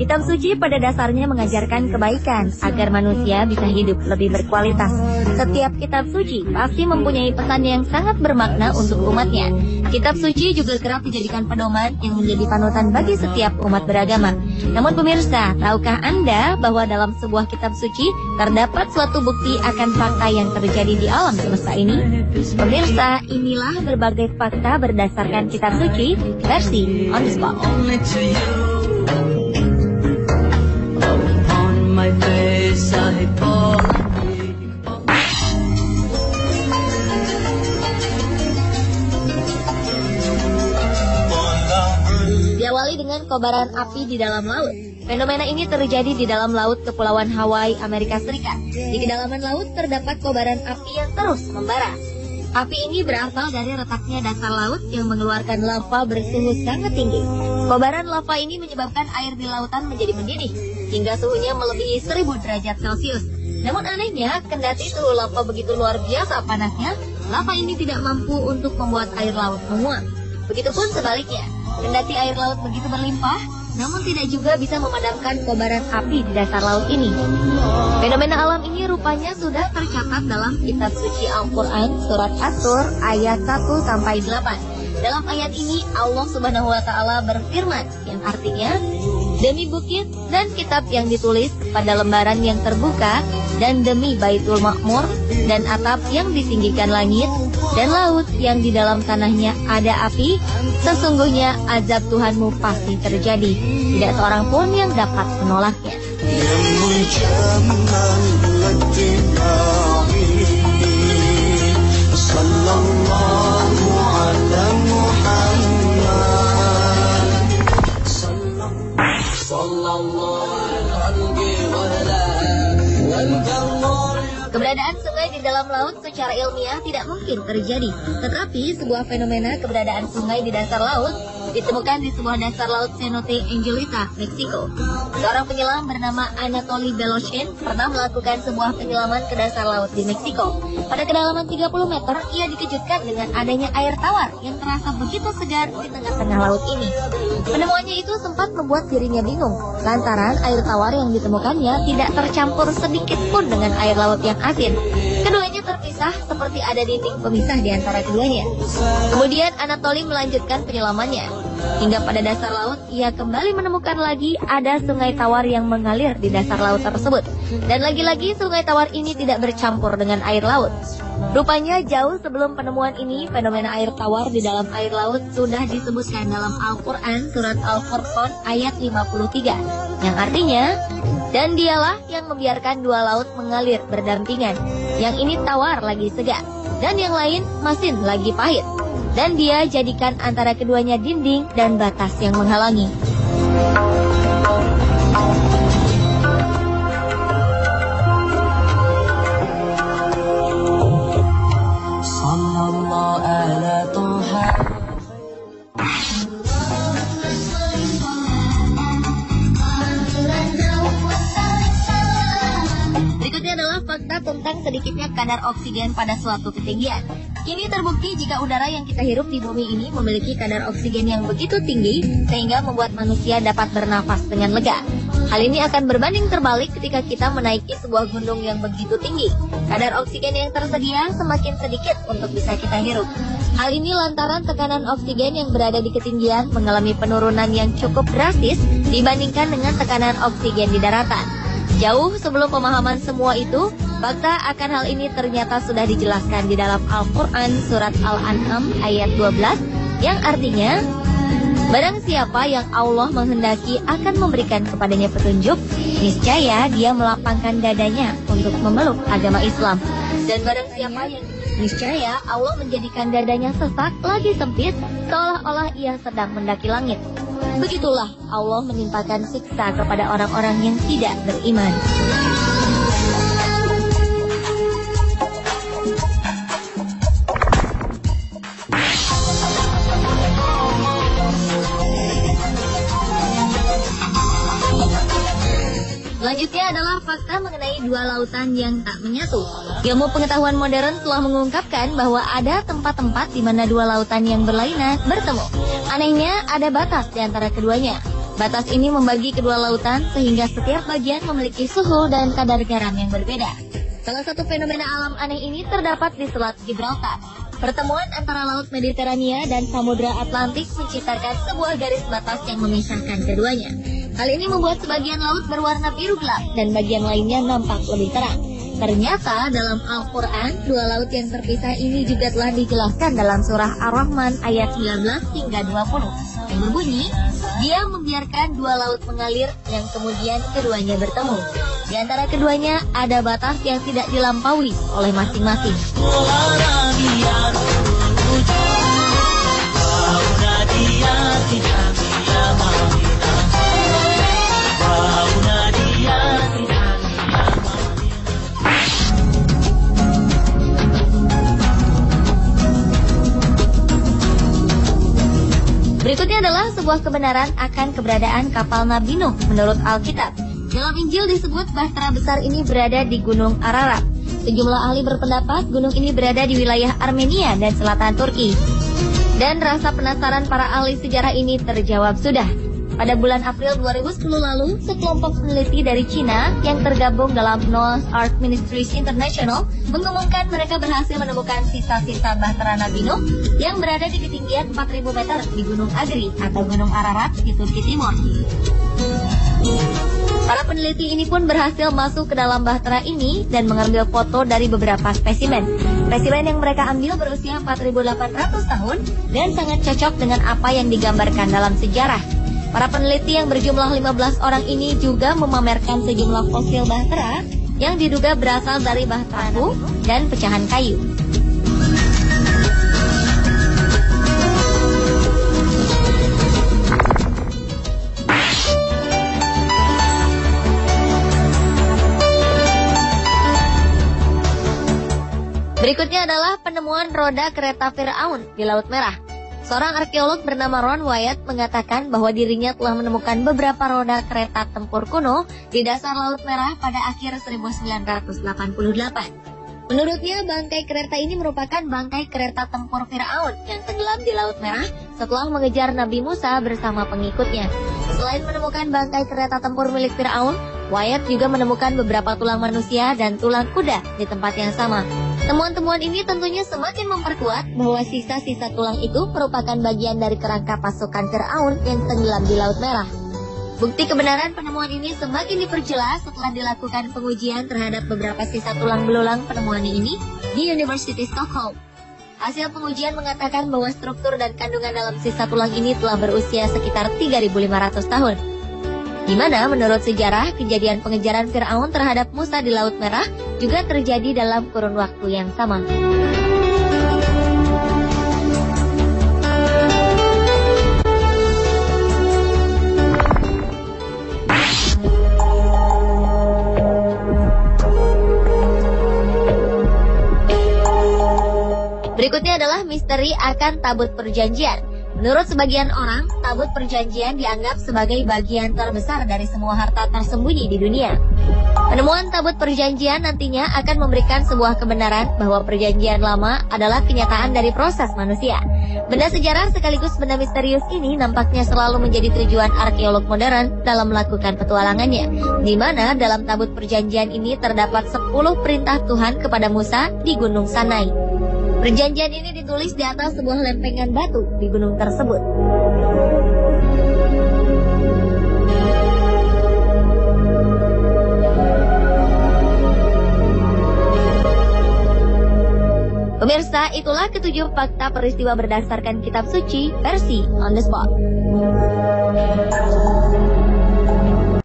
Kitab suci pada dasarnya mengajarkan kebaikan agar manusia bisa hidup lebih berkualitas. Setiap kitab suci pasti mempunyai pesan yang sangat bermakna untuk umatnya. Kitab suci juga kerap dijadikan pedoman yang menjadi panutan bagi setiap umat beragama. Namun pemirsa, tahukah Anda bahwa dalam sebuah kitab suci terdapat suatu bukti akan fakta yang terjadi di alam semesta ini? Pemirsa, inilah berbagai fakta berdasarkan kitab suci versi On The Spot. Diawali dengan kobaran api di dalam laut. Fenomena ini terjadi di dalam laut Kepulauan Hawaii, Amerika Serikat. Di kedalaman laut terdapat kobaran api yang terus membara. Api ini berasal dari retaknya dasar laut yang mengeluarkan lava bersuhu sangat tinggi. Kobaran lava ini menyebabkan air di lautan menjadi mendidih, hingga suhunya melebihi 1000 derajat Celcius. Namun anehnya, kendati suhu lava begitu luar biasa panasnya, lava ini tidak mampu untuk membuat air laut menguap. Begitupun sebaliknya, kendati air laut begitu berlimpah, namun tidak juga bisa memadamkan kobaran api di dasar laut ini. Fenomena alam ini rupanya sudah tercatat dalam kitab suci Al-Quran surat At-Tur ayat 1-8. Dalam ayat ini Allah Subhanahu wa Ta'ala berfirman yang artinya, demi bukit dan kitab yang ditulis pada lembaran yang terbuka, dan demi Baitul Ma'mur dan atap yang ditinggikan langit, dan laut yang di dalam tanahnya ada api, sesungguhnya azab Tuhanmu pasti terjadi. Tidak seorang pun yang dapat menolaknya. Keberadaan sungai di dalam laut secara ilmiah tidak mungkin terjadi. Tetapi sebuah fenomena keberadaan sungai di dasar laut ditemukan di sebuah dasar laut Cenote Angelita, Meksiko. Seorang penyelam bernama Anatoly Beloshin pernah melakukan sebuah penyelaman ke dasar laut di Meksiko. Pada kedalaman 30 meter, ia dikejutkan dengan adanya air tawar yang terasa begitu segar di tengah-tengah laut ini. Penemuannya itu sempat membuat dirinya bingung, lantaran air tawar yang ditemukannya tidak tercampur sedikit pun dengan air laut yang asin. Keduanya terpisah seperti ada dinding pemisah di antara keduanya. Kemudian Anatoly melanjutkan penyelamannya. Hingga pada dasar laut, ia kembali menemukan lagi ada sungai tawar yang mengalir di dasar laut tersebut. Dan lagi-lagi sungai tawar ini tidak bercampur dengan air laut. Rupanya jauh sebelum penemuan ini, fenomena air tawar di dalam air laut sudah disebutkan dalam Al-Quran surat Al-Furqan ayat 53. Yang artinya, dan dialah yang membiarkan dua laut mengalir berdampingan. Yang ini tawar lagi segar, dan yang lain masin lagi pahit. Dan dia jadikan antara keduanya dinding dan batas yang menghalangi. Berikutnya adalah fakta tentang sedikitnya kadar oksigen pada suatu ketinggian. Kini terbukti jika udara yang kita hirup di bumi ini memiliki kadar oksigen yang begitu tinggi sehingga membuat manusia dapat bernafas dengan lega. Hal ini akan berbanding terbalik ketika kita menaiki sebuah gunung yang begitu tinggi. Kadar oksigen yang tersedia semakin sedikit untuk bisa kita hirup. Hal ini lantaran tekanan oksigen yang berada di ketinggian mengalami penurunan yang cukup drastis dibandingkan dengan tekanan oksigen di daratan. Jauh sebelum pemahaman semua itu, fakta akan hal ini ternyata sudah dijelaskan di dalam Al-Quran surat Al-An'am ayat 12 yang artinya, barang siapa yang Allah menghendaki akan memberikan kepadanya petunjuk, niscaya dia melapangkan dadanya untuk memeluk agama Islam. Dan barang siapa yang niscaya Allah menjadikan dadanya sesak lagi sempit, seolah-olah ia sedang mendaki langit. Begitulah Allah menimpakan siksa kepada orang-orang yang tidak beriman. Selanjutnya adalah fakta mengenai dua lautan yang tak menyatu. Ilmu pengetahuan modern telah mengungkapkan bahwa ada tempat-tempat di mana dua lautan yang berlainan bertemu. Anehnya, ada batas di antara keduanya. Batas ini membagi kedua lautan sehingga setiap bagian memiliki suhu dan kadar garam yang berbeda. Salah satu fenomena alam aneh ini terdapat di Selat Gibraltar. Pertemuan antara Laut Mediterania dan Samudra Atlantik menciptakan sebuah garis batas yang memisahkan keduanya. Hal ini membuat sebagian laut berwarna biru gelap dan bagian lainnya nampak lebih terang. Ternyata dalam Al-Quran, dua laut yang terpisah ini juga telah dijelaskan dalam surah Ar-Rahman ayat 19 hingga 20 yang berbunyi, Dia membiarkan dua laut mengalir yang kemudian keduanya bertemu. Di antara keduanya ada batas yang tidak dilampaui oleh masing-masing. Berikutnya adalah sebuah kebenaran akan keberadaan kapal Nabi Nuh menurut Alkitab. Dalam Injil disebut bahtera besar ini berada di Gunung Ararat. Sejumlah ahli berpendapat gunung ini berada di wilayah Armenia dan selatan Turki. Dan rasa penasaran para ahli sejarah ini terjawab sudah. Pada bulan April 2010 lalu, sekelompok peneliti dari Cina yang tergabung dalam Noah's Ark Ministries International mengumumkan mereka berhasil menemukan sisa-sisa bahtera Nabi Nuh yang berada di ketinggian 4.000 meter di Gunung Agri atau Gunung Ararat di Turki Timur. Para peneliti ini pun berhasil masuk ke dalam bahtera ini dan mengambil foto dari beberapa spesimen. Spesimen yang mereka ambil berusia 4.800 tahun dan sangat cocok dengan apa yang digambarkan dalam sejarah. Para peneliti yang berjumlah 15 orang ini juga memamerkan sejumlah fosil bahtera yang diduga berasal dari bahtera batu dan pecahan kayu. Berikutnya adalah penemuan roda kereta Firaun di Laut Merah. Seorang arkeolog bernama Ron Wyatt mengatakan bahwa dirinya telah menemukan beberapa roda kereta tempur kuno di dasar Laut Merah pada akhir 1988. Menurutnya, bangkai kereta ini merupakan bangkai kereta tempur Firaun yang tenggelam di Laut Merah setelah mengejar Nabi Musa bersama pengikutnya. Selain menemukan bangkai kereta tempur milik Firaun, Wyatt juga menemukan beberapa tulang manusia dan tulang kuda di tempat yang sama. Temuan-temuan ini tentunya semakin memperkuat bahwa sisa-sisa tulang itu merupakan bagian dari kerangka pasukan Firaun yang tenggelam di Laut Merah. Bukti kebenaran penemuan ini semakin diperjelas setelah dilakukan pengujian terhadap beberapa sisa tulang belulang penemuan ini di University Stockholm. Hasil pengujian mengatakan bahwa struktur dan kandungan dalam sisa tulang ini telah berusia sekitar 3.500 tahun. Di mana menurut sejarah, kejadian pengejaran Firaun terhadap Musa di Laut Merah juga terjadi dalam kurun waktu yang sama. Berikutnya adalah misteri akan tabut perjanjian. Menurut sebagian orang, tabut perjanjian dianggap sebagai bagian terbesar dari semua harta tersembunyi di dunia. Penemuan tabut perjanjian nantinya akan memberikan sebuah kebenaran bahwa perjanjian lama adalah kenyataan dari proses manusia. Benda sejarah sekaligus benda misterius ini nampaknya selalu menjadi tujuan arkeolog modern dalam melakukan petualangannya, di mana dalam tabut perjanjian ini terdapat 10 perintah Tuhan kepada Musa di Gunung Sinai. Perjanjian ini ditulis di atas sebuah lempengan batu di gunung tersebut. Pemirsa, itulah ketujuh fakta peristiwa berdasarkan kitab suci versi On The Spot.